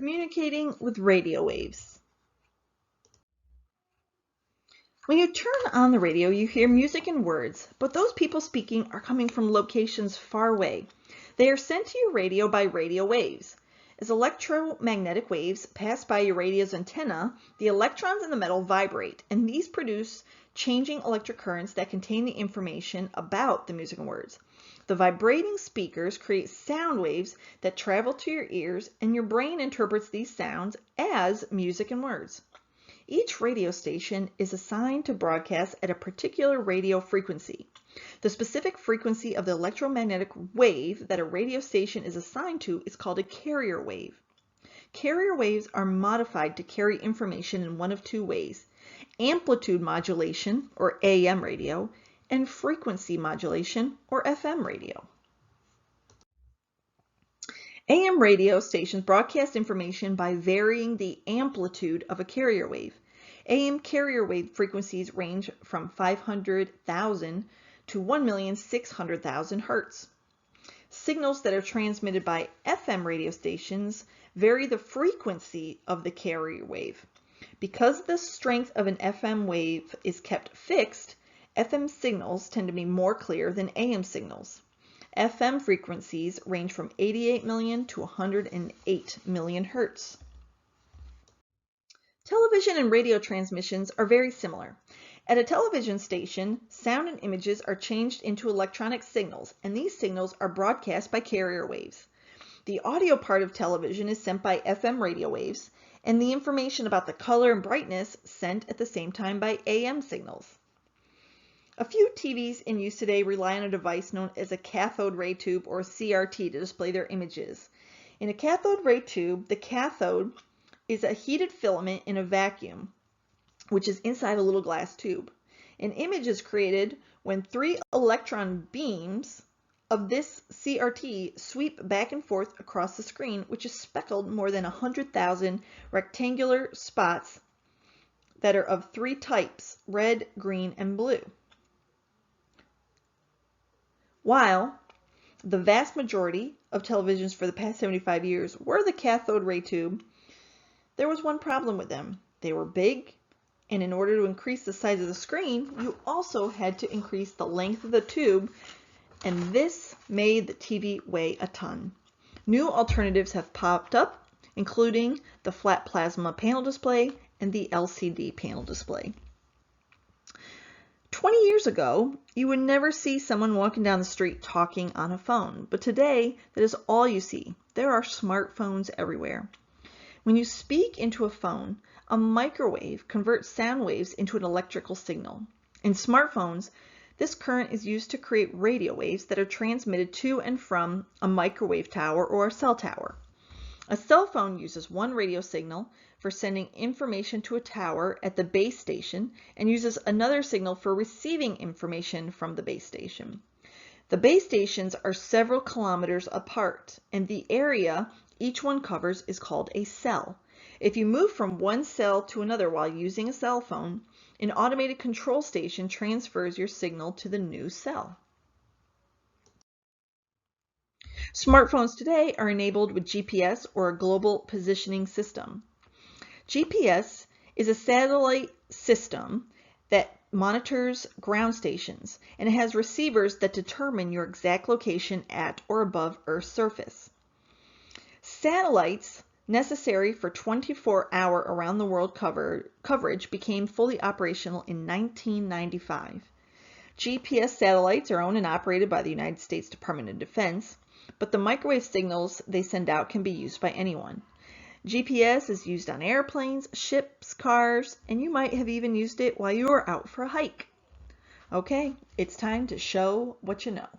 Communicating with radio waves. When you turn on the radio, you hear music and words, but those people speaking are coming from locations far away. They are sent to your radio by radio waves. As electromagnetic waves pass by your radio's antenna, the electrons in the metal vibrate, and these produce changing electric currents that contain the information about the music and words. The vibrating speakers create sound waves that travel to your ears, and your brain interprets these sounds as music and words. Each radio station is assigned to broadcast at a particular radio frequency. The specific frequency of the electromagnetic wave that a radio station is assigned to is called a carrier wave. Carrier waves are modified to carry information in one of two ways: amplitude modulation, or AM radio, and frequency modulation, or FM radio. AM radio stations broadcast information by varying the amplitude of a carrier wave. AM carrier wave frequencies range from 500,000 to 1,600,000 hertz. Signals that are transmitted by FM radio stations vary the frequency of the carrier wave. Because the strength of an FM wave is kept fixed, FM signals tend to be more clear than AM signals. FM frequencies range from 88 million to 108 million hertz. Television and radio transmissions are very similar. At a television station, sound and images are changed into electronic signals, and these signals are broadcast by carrier waves. The audio part of television is sent by FM radio waves, and the information about the color and brightness sent at the same time by AM signals. A few TVs in use today rely on a device known as a cathode ray tube, or CRT, to display their images. In a cathode ray tube, the cathode is a heated filament in a vacuum, which is inside a little glass tube. An image is created when 3 electron beams of this CRT sweep back and forth across the screen, which is speckled more than 100,000 rectangular spots that are of 3 types: red, green, and blue. While the vast majority of televisions for the past 75 years were the cathode ray tube, there was one problem with them. They were big, and in order to increase the size of the screen, you also had to increase the length of the tube, and this made the TV weigh a ton. New alternatives have popped up, including the flat plasma panel display and the LCD panel display. 20 years ago, you would never see someone walking down the street talking on a phone, but today that is all you see. There are smartphones everywhere. When you speak into a phone, a microwave converts sound waves into an electrical signal. In smartphones, this current is used to create radio waves that are transmitted to and from a microwave tower or a cell tower. A cell phone uses one radio signal for sending information to a tower at the base station and uses another signal for receiving information from the base station. The base stations are several kilometers apart, and the area each one covers is called a cell. If you move from one cell to another while using a cell phone, an automated control station transfers your signal to the new cell. Smartphones today are enabled with GPS, or a global positioning system. GPS is a satellite system that monitors ground stations, and it has receivers that determine your exact location at or above Earth's surface. Satellites necessary for 24-hour around-the-world coverage became fully operational in 1995. GPS satellites are owned and operated by the United States Department of Defense, but the microwave signals they send out can be used by anyone. GPS is used on airplanes, ships, cars, and you might have even used it while you were out for a hike. Okay, it's time to show what you know.